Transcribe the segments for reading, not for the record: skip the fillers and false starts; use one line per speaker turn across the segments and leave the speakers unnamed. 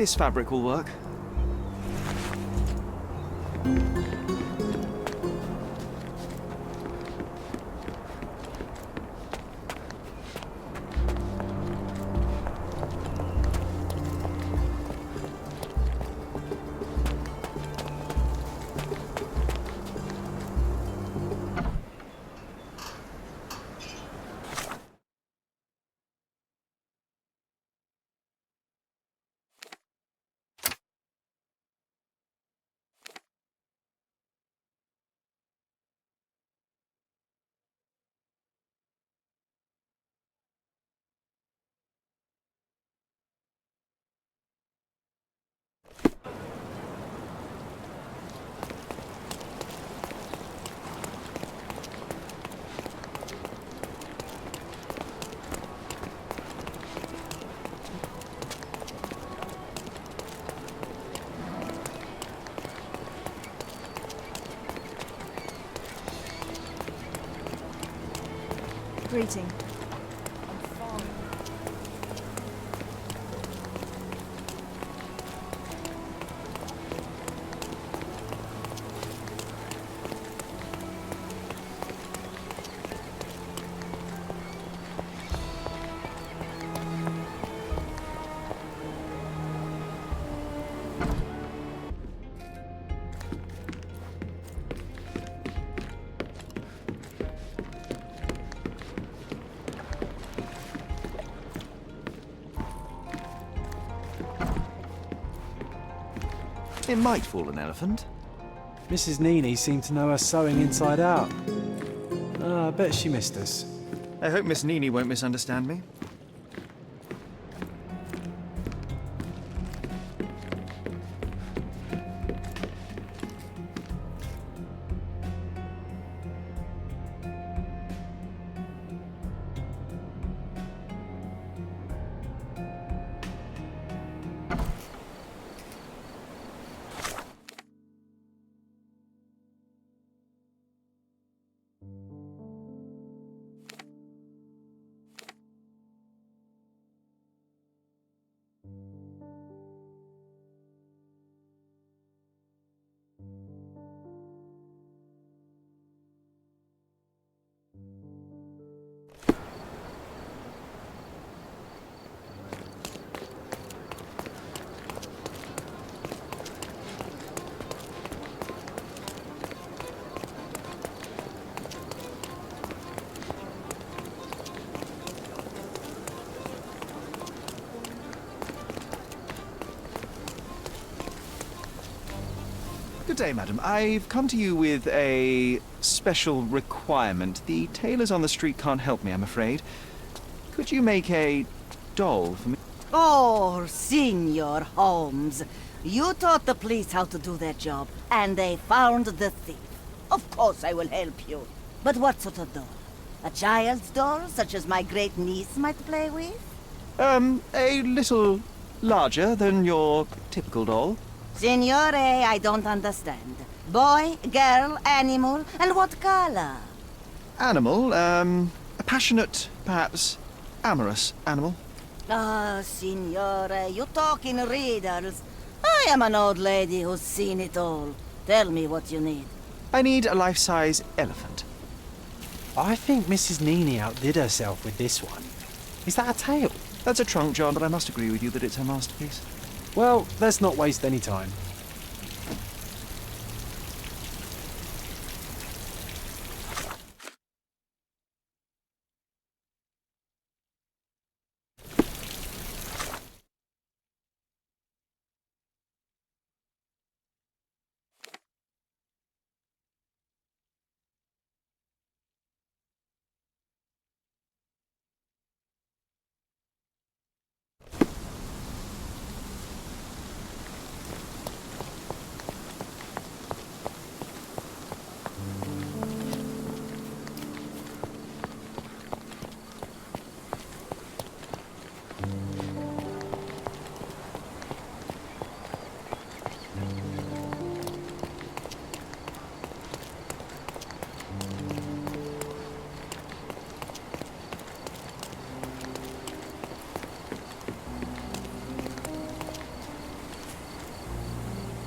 This fabric will work.
Greeting.
It might fool an elephant.
Mrs. Nini seemed to know her sewing inside out. I bet she missed us.
I hope Miss Nini won't misunderstand me. Good day, madam. I've come to you with a special requirement. The tailors on the street can't help me, I'm afraid. Could you make a doll for me?
Oh, Senor Holmes. You taught the police how to do their job, and they found the thief. Of course I will help you. But what sort of doll? A child's doll, such as my great niece might play with?
A little larger than your typical doll.
Signore, I don't understand. Boy, girl, animal, and what color?
Animal, a passionate, perhaps amorous animal.
Ah, Signore, you talk in riddles. I am an old lady who's seen it all. Tell me what you need.
I need a life-size elephant.
I think Mrs. Nini outdid herself with this one. Is that a tail?
That's a trunk, John, but I must agree with you that it's her masterpiece.
Well, let's not waste any time.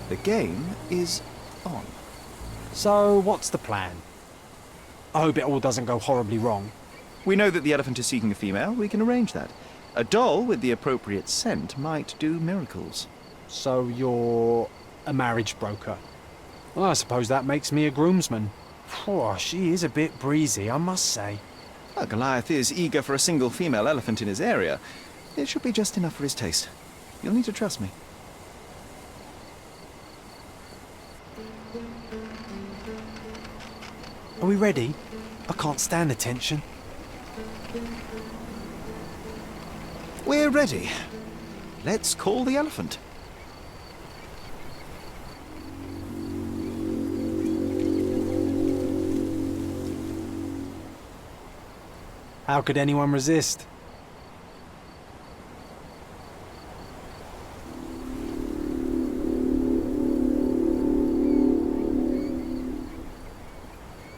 The game is on.
So, what's the plan? I hope it all doesn't go horribly wrong.
We know that the elephant is seeking a female. We can arrange that. A doll with the appropriate scent might do miracles.
So, you're a marriage broker. Well, I suppose that makes me a groomsman. Oh, she is a bit breezy, I must say.
Well, Goliath is eager for a single female elephant in his area. It should be just enough for his taste. You'll need to trust me.
Are we ready? I can't stand the tension.
We're ready. Let's call the elephant.
How could anyone resist?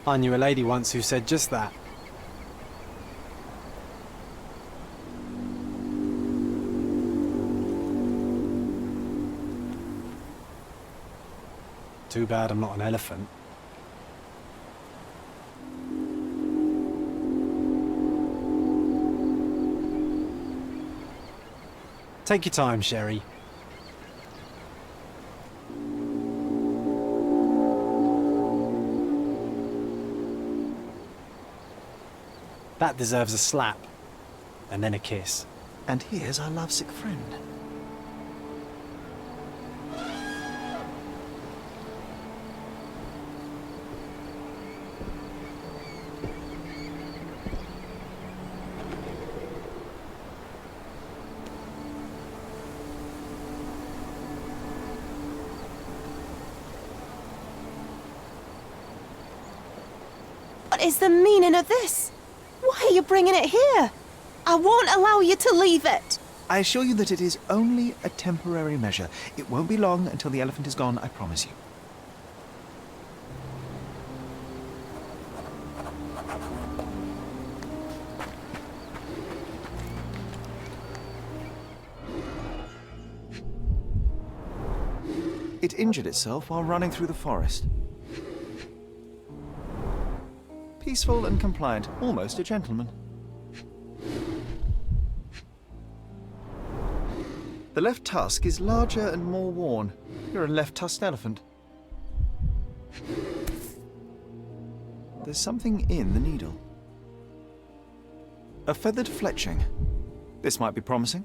I knew a lady once who said just that. Too bad I'm not an elephant. Take your time, Sherry. That deserves a slap. And then a kiss.
And here's our lovesick friend.
What is the meaning of this? Why are you bringing it here? I won't allow you to leave it.
I assure you that it is only a temporary measure. It won't be long until the elephant is gone, I promise you. It injured itself while running through the forest. Peaceful and compliant, almost a gentleman. The left tusk is larger and more worn. You're a left-tusked elephant. There's something in the needle. A feathered fletching. This might be promising.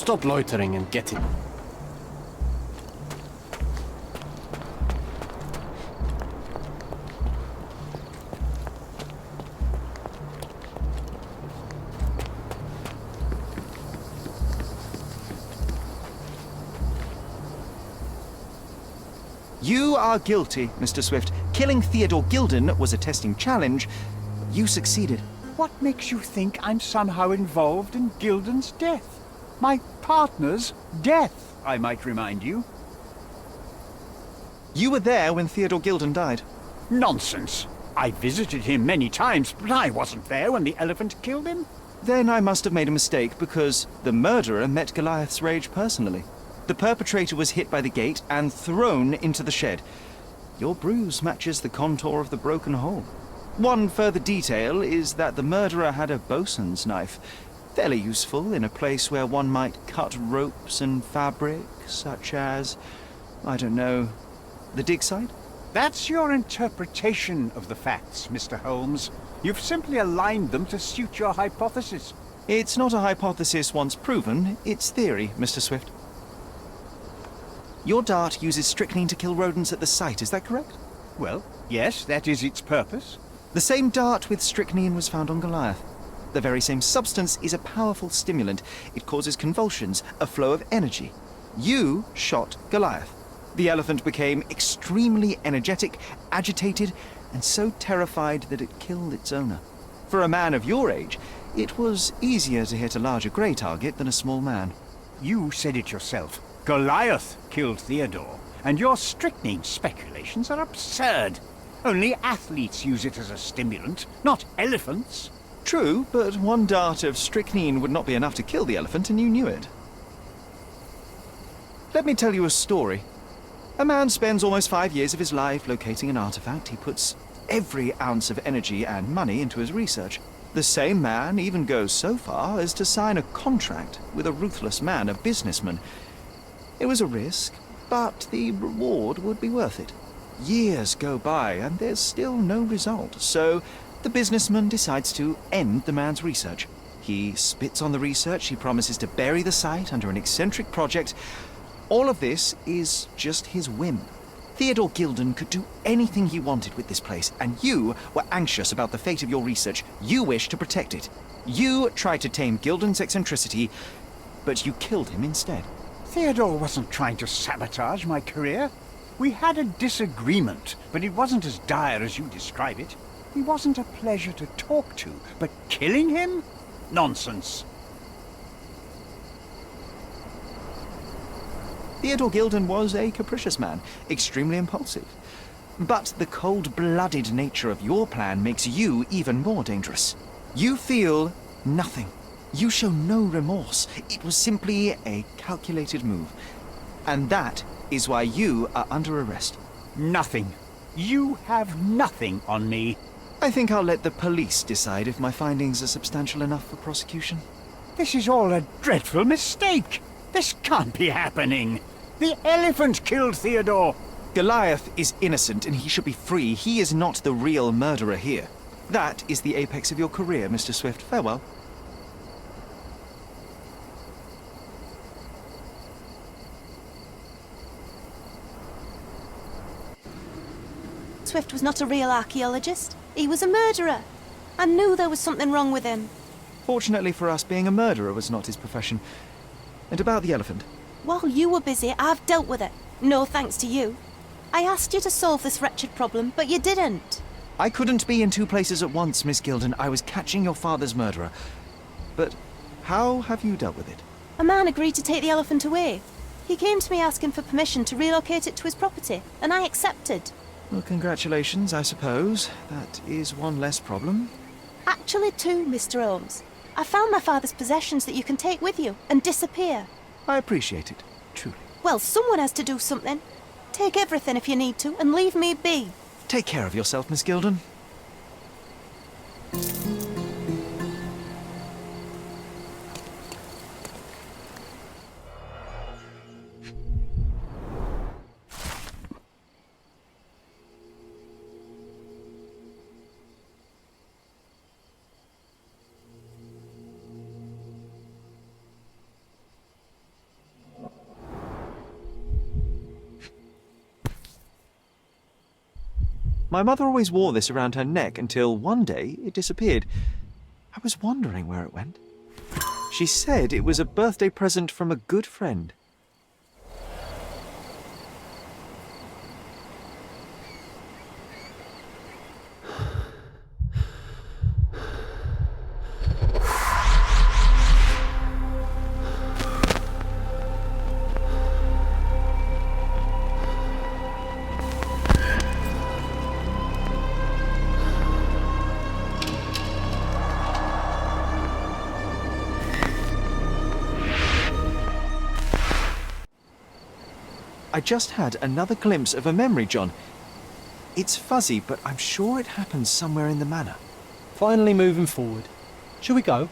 Stop loitering and get it.
You are guilty, Mr. Swift. Killing Theodore Gilded was a testing challenge. You succeeded.
What makes you think I'm somehow involved in Gilded's death? My partner's death, I might remind you.
You were there when Theodore Gilded died.
Nonsense. I visited him many times, but I wasn't there when the elephant killed him.
Then I must have made a mistake because the murderer met Goliath's rage personally. The perpetrator was hit by the gate and thrown into the shed. Your bruise matches the contour of the broken hole. One further detail is that the murderer had a bosun's knife, fairly useful in a place where one might cut ropes and fabric, such as, I don't know, the dig site?
That's your interpretation of the facts, Mr. Holmes. You've simply aligned them to suit your hypothesis.
It's not a hypothesis once proven, it's theory, Mr. Swift. Your dart uses strychnine to kill rodents at the site, is that correct?
Well, yes, that is its purpose.
The same dart with strychnine was found on Goliath. The very same substance is a powerful stimulant. It causes convulsions, a flow of energy. You shot Goliath. The elephant became extremely energetic, agitated, and so terrified that it killed its owner. For a man of your age, it was easier to hit a larger grey target than a small man.
You said it yourself. Goliath killed Theodore, and your strychnine speculations are absurd. Only athletes use it as a stimulant, not elephants.
True, but one dart of strychnine would not be enough to kill the elephant, and you knew it. Let me tell you a story. A man spends almost 5 years of his life locating an artifact. He puts every ounce of energy and money into his research. The same man even goes so far as to sign a contract with a ruthless man, a businessman. It was a risk, but the reward would be worth it. Years go by and there's still no result, so the businessman decides to end the man's research. He spits on the research, he promises to bury the site under an eccentric project. All of this is just his whim. Theodore Gilded could do anything he wanted with this place, and you were anxious about the fate of your research. You wished to protect it. You tried to tame Gilded's eccentricity, but you killed him instead.
Theodore wasn't trying to sabotage my career. We had a disagreement, but it wasn't as dire as you describe it. He wasn't a pleasure to talk to, but killing him? Nonsense.
Theodore Gilded was a capricious man, extremely impulsive. But the cold-blooded nature of your plan makes you even more dangerous. You feel nothing. You show no remorse. It was simply a calculated move. And that is why you are under arrest.
Nothing. You have nothing on me.
I think I'll let the police decide if my findings are substantial enough for prosecution.
This is all a dreadful mistake. This can't be happening. The elephant killed Theodore.
Goliath is innocent and he should be free. He is not the real murderer here. That is the apex of your career, Mr. Swift. Farewell.
Swift was not a real archaeologist. He was a murderer. I knew there was something wrong with him.
Fortunately for us, being a murderer was not his profession. And about the elephant.
While you were busy, I've dealt with it. No thanks to you. I asked you to solve this wretched problem, but you didn't.
I couldn't be in two places at once, Miss Gilded. I was catching your father's murderer. But how have you dealt with it?
A man agreed to take the elephant away. He came to me asking for permission to relocate it to his property, and I accepted.
Well, congratulations, I suppose. That is one less problem.
Actually, two, Mr. Holmes. I found my father's possessions that you can take with you and disappear.
I appreciate it, truly.
Well, someone has to do something. Take everything if you need to, and leave me be.
Take care of yourself, Miss Gilded. My mother always wore this around her neck until one day it disappeared. I was wondering where it went. She said it was a birthday present from a good friend. I just had another glimpse of a memory, John. It's fuzzy, but I'm sure it happened somewhere in the manor.
Finally moving forward. Shall we go?